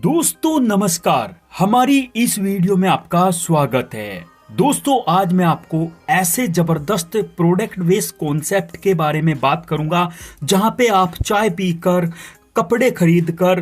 दोस्तों नमस्कार, हमारी इस वीडियो में आपका स्वागत है। दोस्तों आज मैं आपको ऐसे जबरदस्त प्रोडक्ट बेस्ड कॉन्सेप्ट के बारे में बात करूंगा जहां पे आप चाय पीकर, कपड़े खरीदकर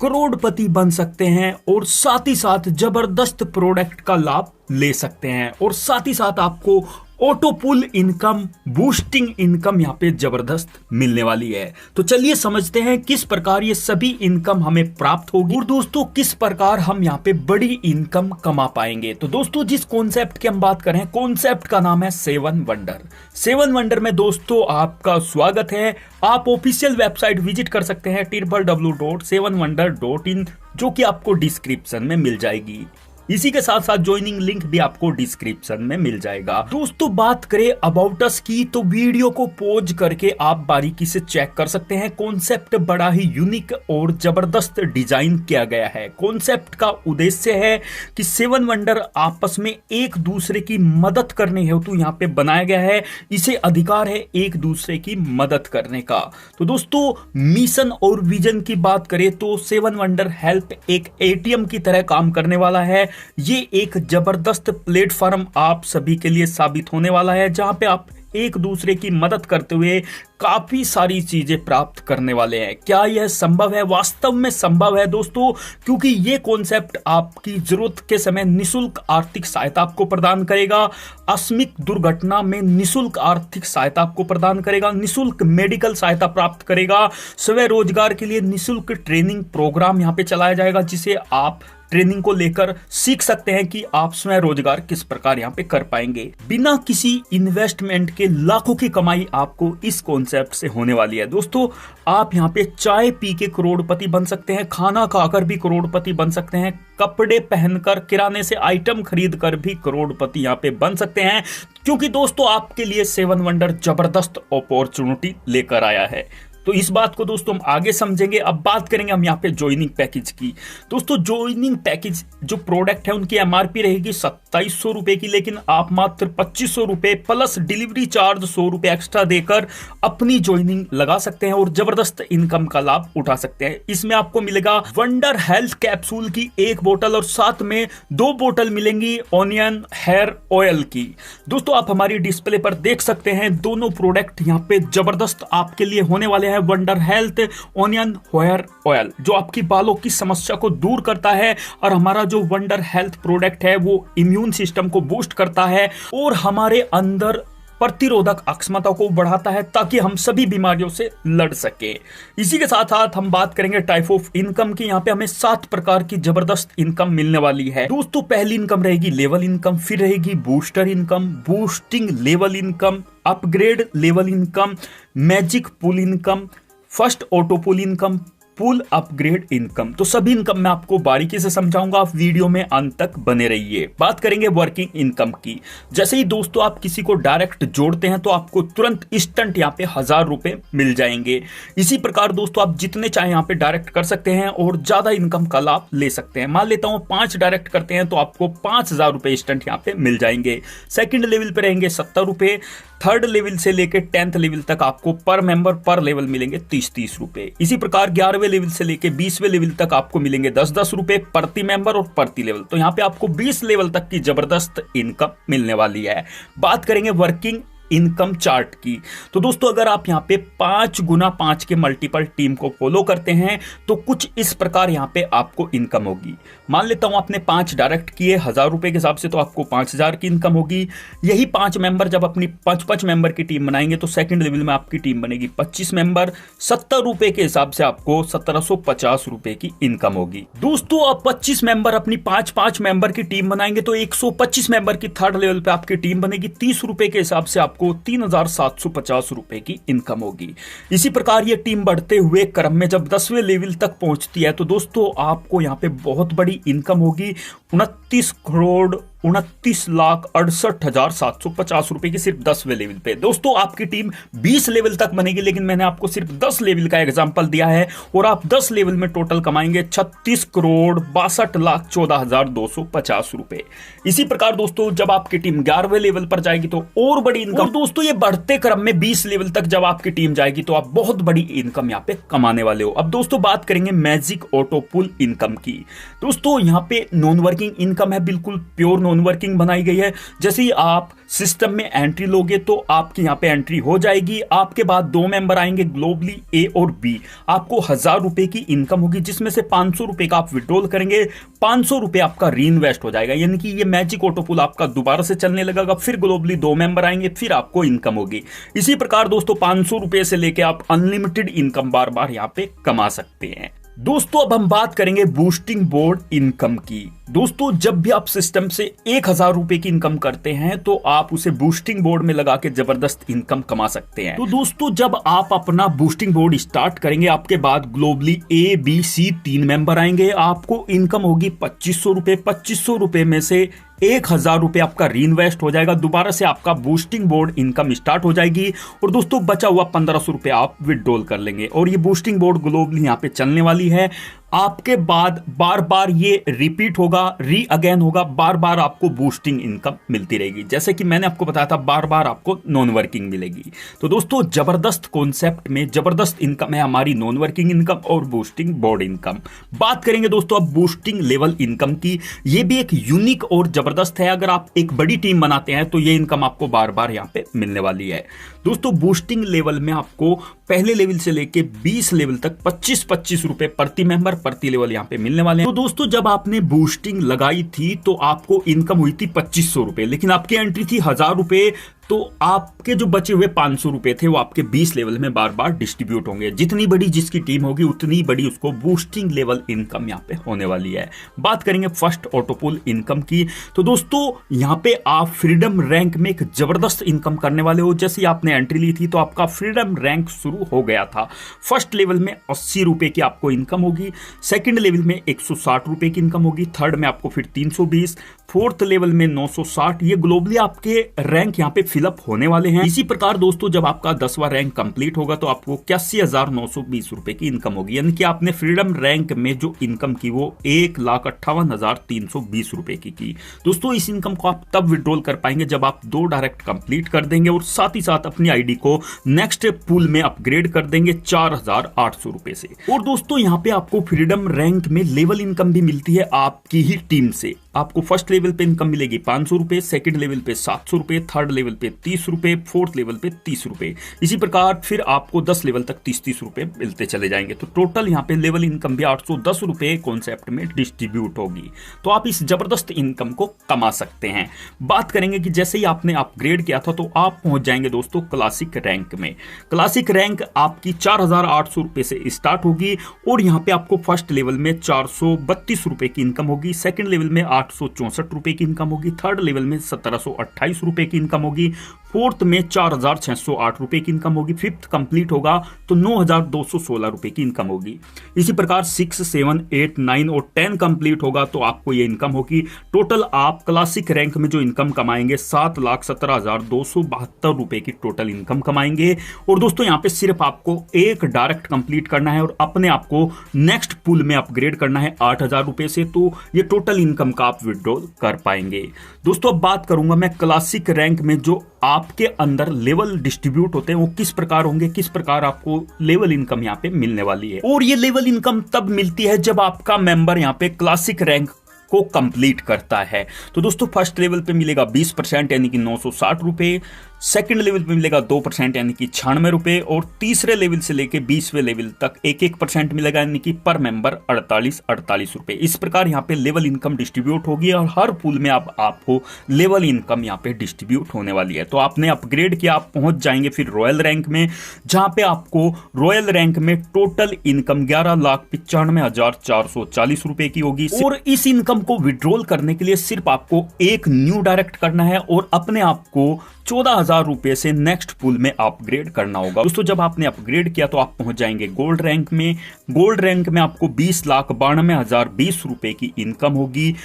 करोड़पति बन सकते हैं और साथ ही साथ जबरदस्त प्रोडक्ट का लाभ ले सकते हैं और साथ ही साथ आपको auto pool income, boosting income यहाँ पे जबरदस्त मिलने वाली है। तो चलिए समझते हैं किस प्रकार ये सभी इनकम हमें प्राप्त होगी और दोस्तों किस प्रकार हम यहाँ पे बड़ी इनकम कमा पाएंगे। तो दोस्तों जिस कॉन्सेप्ट की हम बात करें, कॉन्सेप्ट का नाम है 7 वंडर। 7 वंडर में दोस्तों आपका स्वागत है। आप ऑफिशियल वेबसाइट विजिट कर सकते हैं www.7wonder.in, जो कि आपको डिस्क्रिप्शन में मिल जाएगी। इसी के साथ साथ ज्वाइनिंग लिंक भी आपको डिस्क्रिप्शन में मिल जाएगा। दोस्तों बात करें अबाउट अस की, तो वीडियो को पॉज करके आप बारीकी से चेक कर सकते हैं। कॉन्सेप्ट बड़ा ही यूनिक और जबरदस्त डिजाइन किया गया है। कॉन्सेप्ट का उद्देश्य है कि 7 वंडर आपस में एक दूसरे की मदद करने हेतु यहाँ पे बनाया गया है। इसे अधिकार है एक दूसरे की मदद करने का। तो दोस्तों मिशन और विजन की बात करें तो 7 वंडर हेल्प एक एटीएम की तरह काम करने वाला है। ये एक जबरदस्त प्लेटफॉर्म आप सभी के लिए साबित होने वाला है, जहां पे आप एक दूसरे की मदद करते हुए काफी सारी चीजें प्राप्त करने वाले हैं। क्या यह संभव है? वास्तव में संभव है दोस्तों, क्योंकि ये कॉन्सेप्ट आपकी जरूरत के समय निशुल्क आर्थिक सहायता आपको प्रदान करेगा। आकस्मिक दुर्घटना में निशुल्क आर्थिक सहायता आपको प्रदान करेगा, निशुल्क मेडिकल सहायता प्राप्त करेगा। स्वयं रोजगार के लिए निशुल्क ट्रेनिंग प्रोग्राम यहाँ पे चलाया जाएगा, जिसे आप ट्रेनिंग को लेकर सीख सकते हैं कि आप स्वयं रोजगार किस प्रकार यहाँ पे कर पाएंगे। बिना किसी इन्वेस्टमेंट के लाखों की कमाई आपको इस कॉन्सेप्ट से होने वाली है। दोस्तों आप यहाँ पे चाय पी के करोड़पति बन सकते हैं, खाना खाकर भी करोड़पति बन सकते हैं, कपड़े पहनकर, किराने से आइटम खरीद कर भी करोड़पति यहाँ पे बन सकते हैं, क्योंकि दोस्तों आपके लिए 7 वंडर जबरदस्त अपॉर्चुनिटी लेकर आया है। तो इस बात को दोस्तों हम आगे समझेंगे। अब बात करेंगे हम यहाँ पे ज्वाइनिंग पैकेज की। दोस्तों ज्वाइनिंग पैकेज जो प्रोडक्ट है उनकी एमआरपी रहेगी 2700 रुपए की, लेकिन आप मात्र 2500 रुपए प्लस डिलीवरी चार्ज 100 रुपए एक्स्ट्रा देकर अपनी ज्वाइनिंग लगा सकते हैं और जबरदस्त इनकम का लाभ उठा सकते हैं। इसमें आपको मिलेगा वंडर हेल्थ कैप्सूल की 1 बोतल और साथ में 2 बोतल मिलेंगी ऑनियन हेयर ऑयल की। दोस्तों आप हमारी डिस्प्ले पर देख सकते हैं दोनों प्रोडक्ट यहाँ पे जबरदस्त आपके लिए होने वाले हैं। Wonder health onion hair oil जो आपकी बालों की समस्या को दूर करता है, और हमारा जो वंडर हेल्थ प्रोडक्ट है वो इम्यून सिस्टम को बूस्ट करता है और हमारे अंदर प्रतिरोधक क्षमता को बढ़ाता है, ताकि हम सभी बीमारियों से लड़ सके। इसी के साथ साथ हम बात करेंगे टाइप ऑफ इनकम की। यहाँ पे हमें 7 प्रकार की जबरदस्त इनकम मिलने वाली है। दोस्तों पहली इनकम रहेगी लेवल इनकम, फिर रहेगी booster income, boosting level income, upgrade level income, magic pool income, first auto pool income, pool upgrade income. तो सभी इनकम मैं आपको बारीकी से समझाऊंगा, आप वीडियो में अंत तक बने रहिए। बात करेंगे वर्किंग इनकम की। जैसे ही दोस्तों आप किसी को डायरेक्ट जोड़ते हैं तो आपको तुरंत इंस्टेंट यहाँ पे 1000 रुपए मिल जाएंगे। इसी प्रकार दोस्तों आप जितने चाहे यहाँ पे डायरेक्ट कर सकते हैं और ज्यादा इनकम का लाभ ले सकते हैं। मान लेता हूँ 5 डायरेक्ट करते हैं तो आपको 5000 रुपए इंस्टेंट यहाँ पे मिल जाएंगे। सेकंड लेवल पे रहेंगे 70 रुपए, थर्ड लेवल से लेकर 10th लेवल तक आपको पर मेंबर पर लेवल मिलेंगे 30-30 रुपए। इसी प्रकार 11वें लेवल से लेकर 20वें लेवल तक आपको मिलेंगे 10-10 रुपए प्रति मेंबर और प्रति लेवल। तो यहाँ पे आपको 20 लेवल तक की जबरदस्त इनकम मिलने वाली है। बात करेंगे वर्किंग इनकम चार्ट की। तो दोस्तों अगर आप यहाँ पे 5 गुना 5 के मल्टीपल टीम को फॉलो करते हैं तो कुछ इस प्रकार यहाँ पे आपको इनकम होगी। मान लेता हूं आपने 5 डायरेक्ट किए 1000 रुपए के हिसाब से, तो आपको 5000 की इनकम होगी। यही 5 मेंबर जब अपनी 5-5 मेंबर की टीम बनाएंगे तो सेकंड लेवल में आपकी टीम बनेगी 25 मेंबर, 70 रुपए के हिसाब से आपको 1750 रुपए की इनकम होगी। दोस्तों अब 25 मेंबर अपनी 5-5 मेंबर की टीम बनाएंगे तो 125 मेंबर की थर्ड लेवल पे आपकी टीम बनेगी। 30 रुपए के हिसाब से आपको 3750 रुपए की इनकम होगी। इसी प्रकार ये टीम बढ़ते हुए क्रम में जब 10वें लेवल तक पहुंचती है तो दोस्तों आपको यहाँ पे बहुत बड़ी इनकम होगी। 29 करोड़ 29,68,750 रुपए की सिर्फ 10वें लेवल पे। दोस्तों आपकी टीम 20 लेवल तक बनेगी, लेकिन मैंने आपको सिर्फ 10 लेवल का एग्जांपल दिया है और आप 10 लेवल में टोटल कमाएंगे 36,62,14,250 रुपए। इसी प्रकार दोस्तों जब आपकी टीम 11वें लेवल पर जाएगी तो और बड़ी इनकम। और दोस्तों ये बढ़ते क्रम में 20 लेवल तक जब आपकी टीम जाएगी तो आप बहुत बड़ी इनकम यहाँ पे कमाने वाले हो। अब दोस्तों बात करेंगे मैजिक ऑटो पुल इनकम की। दोस्तों यहाँ पे नॉन वर्किंग इनकम है, बिल्कुल प्योर नॉन वर्किंग बनाई गई है। जैसे ही आप सिस्टम में एंट्री लोगे तो आपकी यहाँ पे एंट्री हो जाएगी। आपके बाद 2 मेंबर आएंगे ग्लोबली ए और बी। आपको 1000 रुपए की इनकम होगी, जिसमें से 500 रुपए का आप विड्रॉल करेंगे, 500 रुपए आपका री इन्वेस्ट हो जाएगा। यानी कि ये मैजिक ऑटो पुल आपका दोबारा से चलने लगेगा। फिर ग्लोबली 2 मेंबर आएंगे, फिर आपको इनकम होगी। इसी प्रकार दोस्तों 500 रुपए से लेके आप अनलिमिटेड इनकम बार बार यहाँ पे कमा सकते हैं। दोस्तों अब हम बात करेंगे बूस्टिंग बोर्ड इनकम की। दोस्तों जब भी आप सिस्टम से 1000 रुपए की इनकम करते हैं तो आप उसे बूस्टिंग बोर्ड में लगा के जबरदस्त इनकम कमा सकते हैं। तो दोस्तों जब आप अपना बूस्टिंग बोर्ड स्टार्ट करेंगे, आपके बाद globally A B C 3 member आएंगे, आपको इनकम होगी 2500 रुपए। 2500 रुपए में से 1000 रुपए आपका री इन्वेस्ट हो जाएगा, दोबारा से आपका बूस्टिंग बोर्ड इनकम स्टार्ट हो जाएगी और दोस्तों बचा हुआ 1500 रुपए आप विड्रॉल कर लेंगे। और ये बूस्टिंग बोर्ड ग्लोबली यहाँ पे चलने वाली है। आपके बाद बार बार ये रिपीट होगा, री अगेन होगा, बार बार आपको बूस्टिंग इनकम मिलती रहेगी। जैसे कि मैंने आपको बताया था बार बार आपको नॉन वर्किंग मिलेगी। तो दोस्तों जबरदस्त कॉन्सेप्ट में जबरदस्त इनकम है हमारी नॉन वर्किंग इनकम और बूस्टिंग बोर्ड इनकम। बात करेंगे दोस्तों अब बूस्टिंग लेवल इनकम की। ये भी एक यूनिक और जबरदस्त है। अगर आप एक बड़ी टीम बनाते हैं तो ये इनकम आपको बार बार यहाँ पे मिलने वाली है। दोस्तों बूस्टिंग लेवल में आपको पहले लेवल से लेके 20 लेवल तक 25-25 रुपए प्रति मेंबर प्रति लेवल यहाँ पे मिलने वाले हैं। तो दोस्तों जब आपने बूस्टिंग लगाई थी तो आपको इनकम हुई थी 2500 रुपए, लेकिन आपकी एंट्री थी 1000 रुपए। तो आपके जो बचे हुए 500 रुपए थे वो आपके 20 लेवल में बार बार डिस्ट्रीब्यूट होंगे। जितनी बड़ी जिसकी टीम होगी उतनी बड़ी उसको बूस्टिंग लेवल इनकम यहाँ पे होने वाली है। बात करेंगे फर्स्ट ऑटोपुल इनकम की। तो दोस्तों यहाँ पे आप फ्रीडम रैंक में एक जबरदस्त इनकम करने वाले हो। जैसे आपने एंट्री ली थी तो आपका फ्रीडम रैंक शुरू हो गया था। फर्स्ट लेवल में 80 रुपए की आपको इनकम होगी, सेकंड लेवल में 160 रुपए की इनकम होगी, थर्ड में आपको फिर 320, फोर्थ लेवल में 960। ये ग्लोबली आपके रैंक यहाँ पे फिलअप होने वाले हैं। इसी प्रकार दोस्तों जब आपका 10वां रैंक कंप्लीट होगा तो आपको 81,920 रुपए की इनकम होगी। यानी कि आपने फ्रीडम रैंक में जो इनकम की वो 1,58,320 रुपए की। दोस्तों इस इनकम को आप तब विड्रॉल कर पाएंगे जब आप 2 डायरेक्ट कंप्लीट कर देंगे और साथ ही साथ अपनी आईडी को नेक्स्ट पूल में अपग्रेड कर देंगे 4,800 रुपए से। और दोस्तों यहाँ पे आपको फ्रीडम रैंक में लेवल इनकम भी मिलती है आपकी ही टीम से। आपको फर्स्ट लेवल पे इनकम मिलेगी 500 रुपए, सेकंड लेवल पे 700 रुपए, थर्ड लेवल पे 30 रुपए, फोर्थ लेवल पे 30 रुपए। इसी प्रकार फिर आपको 10 लेवल तक 30-30 रुपए मिलते चले जाएंगे। तो टोटल यहाँ पे लेवल इनकम भी 810 रुपए कॉन्सेप्ट में डिस्ट्रीब्यूट होगी। तो आप इस जबरदस्त इनकम को कमा सकते हैं। बात करेंगे कि जैसे ही आपने अपग्रेड किया था तो आप पहुंच जाएंगे दोस्तों क्लासिक रैंक में। क्लासिक रैंक आपकी 4,800 रुपए से स्टार्ट होगी और यहाँ पे आपको फर्स्ट लेवल में 432 रुपए की इनकम होगी, सेकंड लेवल में 864 रुपए की इनकम होगी, थर्ड लेवल में 1728 रुपए की इनकम होगी, फोर्थ में 4,608 रुपए की इनकम होगी, फिफ्थ कंप्लीट होगा तो 9,216 रुपए की इनकम होगी। इसी प्रकार 6, 7, 8, 9 और 10 कंप्लीट होगा तो आपको ये इनकम होगी। टोटल आप क्लासिक रैंक में जो इनकम कमाएंगे 7,17,272 रुपए की टोटल इनकम कमाएंगे। और दोस्तों यहाँ पे सिर्फ आपको एक डायरेक्ट कंप्लीट करना है और अपने आप को नेक्स्ट पूल में अपग्रेड करना है 8,000 रुपए से, तो ये टोटल इनकम का आप विड्रॉल कर पाएंगे। दोस्तों अब बात करूंगा मैं क्लासिक रैंक में जो आपके अंदर लेवल डिस्ट्रीब्यूट होते हैं वो किस प्रकार होंगे, किस प्रकार आपको लेवल इनकम यहाँ पे मिलने वाली है। और ये लेवल इनकम तब मिलती है जब आपका मेंबर यहाँ पे क्लासिक रैंक को कंप्लीट करता है। तो दोस्तों फर्स्ट लेवल पे मिलेगा 20% यानी कि 960 रुपए, सेकंड लेवल पे मिलेगा 2% यानी कि 96 रुपए और तीसरे लेवल से लेके 20वें लेवल तक 1% मिलेगा यानी कि पर मेंबर 48 रुपए। इस प्रकार यहाँ पे लेवल इनकम डिस्ट्रीब्यूट होगी और हर पूल में आपको लेवल इनकम यहाँ पे डिस्ट्रीब्यूट होने वाली है। तो आपने अपग्रेड किया, आप पहुंच जाएंगे फिर रॉयल रैंक में, जहां पे आपको रॉयल रैंक में टोटल इनकम 11,95,440 रुपए की होगी। और इस इनकम को विड्रॉल करने के लिए सिर्फ आपको एक न्यू डायरेक्ट करना है और अपने आप को 14,000 रुपए से नेक्स्ट पूल में अपग्रेड करना होगा। दोस्तों जब आपने अपग्रेड किया तो आप पहुंच जाएंगे गोल्ड रैंक में। गोल्ड रैंक में आपको 20,92,020 रुपए की इनकम होगी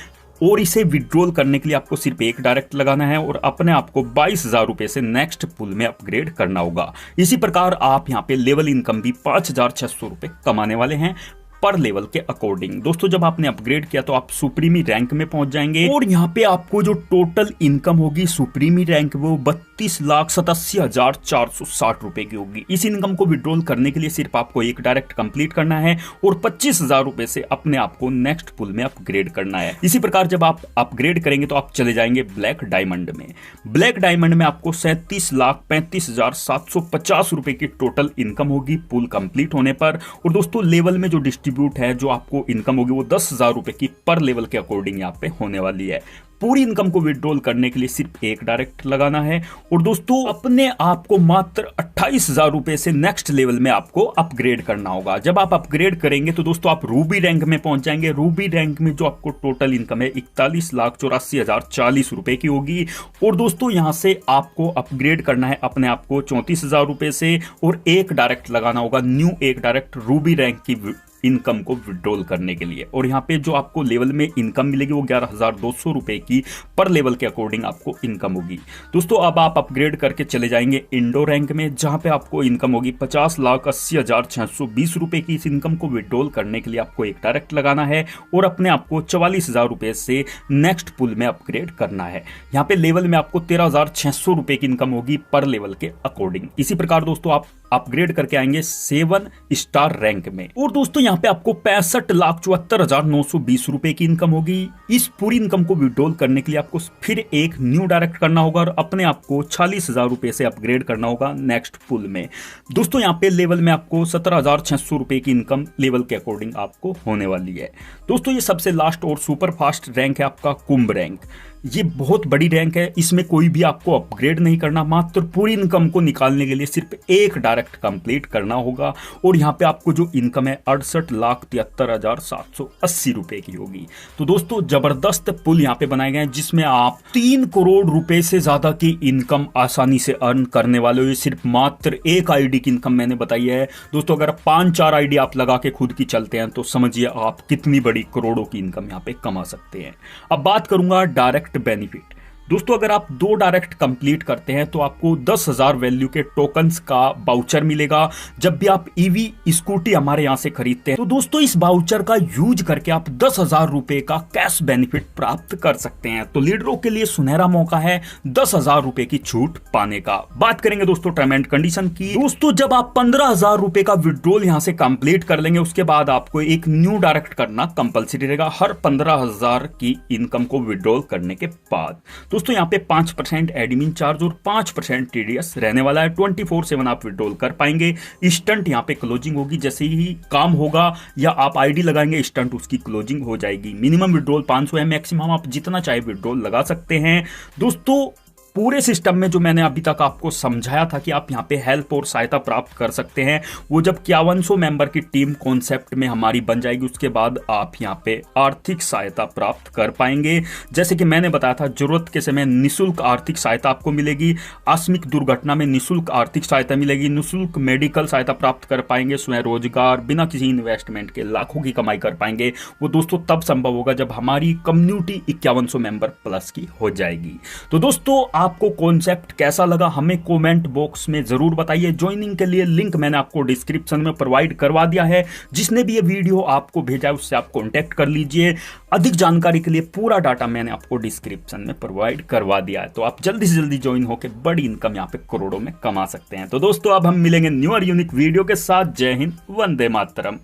और इसे विड्रॉल करने के लिए आपको सिर्फ एक डायरेक्ट लगाना है और अपने आप को 22,000 रुपए से नेक्स्ट पुल में अपग्रेड करना होगा। इसी प्रकार आप यहाँ पे लेवल इनकम भी 5,600 रुपए कमाने वाले हैं पर लेवल के अकॉर्डिंग। दोस्तों जब आपने अपग्रेड किया तो आप सुप्रीमी रैंक में पहुंच जाएंगे और यहाँ पे आपको जो टोटल इनकम होगी सुप्रीमी रैंक वो 32,87,460 रुपए की होगी। इस इनकम को विड्रॉल करने के लिए सिर्फ आपको एक डायरेक्ट कंप्लीट करना है और 25,000 रुपए से अपने आप को नेक्स्ट पुल में अपग्रेड करना है। इसी प्रकार जब आप अपग्रेड करेंगे तो आप चले जाएंगे ब्लैक डायमंड में। ब्लैक डायमंड में आपको 37,35,750 रुपए की टोटल इनकम होगी पुल कंप्लीट होने पर। और दोस्तों लेवल में जो डिस्ट्रीब्यूट है जो आपको इनकम होगी वो 10,000 रुपए की पर लेवल के अकॉर्डिंग यहाँ पे होने वाली है। पूरी इनकम को विड्रॉल करने के लिए सिर्फ एक डायरेक्ट लगाना है और दोस्तों अपने आप को मात्र 28,000 रुपए से नेक्स्ट लेवल में आपको अपग्रेड करना होगा। जब आप अपग्रेड करेंगे तो दोस्तों आप रूबी रैंक में पहुंच जाएंगे। रूबी रैंक में जो आपको टोटल इनकम है 41,84,040 रुपए की होगी और दोस्तों यहां से आपको अपग्रेड करना है अपने आप को 34,000 रुपए से और एक डायरेक्ट लगाना होगा न्यू एक डायरेक्ट रूबी रैंक की इनकम को विड्रॉल करने के लिए। और यहाँ पे जो आपको लेवल में इनकम मिलेगी वो 11,200 रुपए की पर लेवल के अकॉर्डिंग आपको इनकम होगी। दोस्तों अब आप अपग्रेड करके चले जाएंगे इंडो रैंक में जहां पे आपको इनकम होगी 50,80,620 रुपए की। इस इनकम को विड्रॉल करने के लिए आपको एक डायरेक्ट लगाना है और अपने आपको 44,000 रुपए से नेक्स्ट पुल में अपग्रेड करना है। यहाँ पे लेवल में आपको 13,600 रुपए की इनकम होगी पर लेवल के अकॉर्डिंग। इसी प्रकार दोस्तों आप अपग्रेड करके आएंगे 7 स्टार रैंक में और दोस्तों यहाँ पे आपको 65,74,920 रुपए की इनकम होगी। इस पूरी इनकम को विड्रॉल करने के लिए आपको फिर एक न्यू डायरेक्ट करना होगा और अपने आप को 40,000 रुपए से अपग्रेड करना होगा नेक्स्ट पुल में। दोस्तों यहाँ पे लेवल में आपको 17,600 रुपए की इनकम लेवल के अकॉर्डिंग आपको होने वाली है। दोस्तों ये सबसे लास्ट और सुपर फास्ट रैंक है आपका कुंभ रैंक। ये बहुत बड़ी रैंक है, इसमें कोई भी आपको अपग्रेड नहीं करना, मात्र पूरी इनकम को निकालने के लिए सिर्फ एक डायरेक्ट कंप्लीट करना होगा और यहाँ पे आपको जो इनकम है 68,73,780 रुपए की होगी। तो दोस्तों जबरदस्त पुल यहाँ पे बनाए गए हैं जिसमें आप 3 करोड़ रुपए से ज्यादा की इनकम आसानी से अर्न करने वाले हो। ये सिर्फ मात्र एक आईडी की इनकम मैंने बताई है। दोस्तों अगर 5-4 आईडी आप लगा के खुद की चलते हैं तो समझिए आप कितनी बड़ी करोड़ों की इनकम यहाँ पे कमा सकते हैं। अब बात करूंगा डायरेक्ट बेनिफिट। दोस्तों अगर आप 2 डायरेक्ट कंप्लीट करते हैं तो आपको 10,000 वैल्यू के टोकन्स का बाउचर मिलेगा जब भी आप ईवी स्कूटी हमारे यहां से खरीदते हैं। तो दोस्तों इस बाउचर का यूज करके आप 10,000 रुपए का कैश बेनिफिट प्राप्त कर सकते हैं। तो लीडरों के लिए सुनहरा मौका है 10,000 रुपए की छूट पाने का। बात करेंगे दोस्तों टर्म एंड कंडीशन की। दोस्तों जब आप 15,000 रुपए का विड्रॉल यहां से कंप्लीट कर लेंगे उसके बाद आपको एक न्यू डायरेक्ट करना कंपलसरी रहेगा हर 15,000 की इनकम को विड्रॉल करने के बाद। दोस्तों यहाँ पे 5% एडमिन चार्ज और 5% टीडीएस रहने वाला है। 24/7 आप विड्रॉल कर पाएंगे। इंस्टेंट यहाँ पे क्लोजिंग होगी, जैसे ही काम होगा या आप आईडी लगाएंगे इंस्टेंट उसकी क्लोजिंग हो जाएगी। मिनिमम विड्रॉल 500 है, मैक्सिमम आप जितना चाहे विड्रॉल लगा सकते हैं। दोस्तों पूरे सिस्टम में जो मैंने अभी तक आपको समझाया था कि आप यहाँ पे हेल्प और सहायता प्राप्त कर सकते हैं, वो जब 5100 मेंबर की टीम कॉन्सेप्ट में हमारी बन जाएगी उसके बाद आप यहाँ पे आर्थिक सहायता प्राप्त कर पाएंगे। जैसे कि मैंने बताया था जरूरत के समय निःशुल्क आर्थिक सहायता आपको मिलेगी, आकस्मिक दुर्घटना में निःशुल्क आर्थिक सहायता मिलेगी, निःशुल्क मेडिकल सहायता प्राप्त कर पाएंगे, स्वयं रोजगार बिना किसी इन्वेस्टमेंट के लाखों की कमाई कर पाएंगे। वो दोस्तों तब संभव होगा जब हमारी कम्युनिटी 5100 मेंबर प्लस की हो जाएगी। तो दोस्तों आपको कॉन्सेप्ट कैसा लगा हमें कमेंट बॉक्स में जरूर बताइए। ज्वाइनिंग के लिए लिंक मैंने आपको डिस्क्रिप्शन में प्रोवाइड करवा दिया है। जिसने भी ये वीडियो आपको भेजा है उससे आप कांटेक्ट कर लीजिए। अधिक जानकारी के लिए पूरा डाटा मैंने आपको डिस्क्रिप्शन में प्रोवाइड करवा दिया है, तो आप जल्दी से जल्दी ज्वाइन होकर बड़ी इनकम यहाँ पे करोड़ों में कमा सकते हैं। तो दोस्तों अब हम मिलेंगे न्यू और यूनिक वीडियो के साथ। जय हिंद, वंदे मातरम।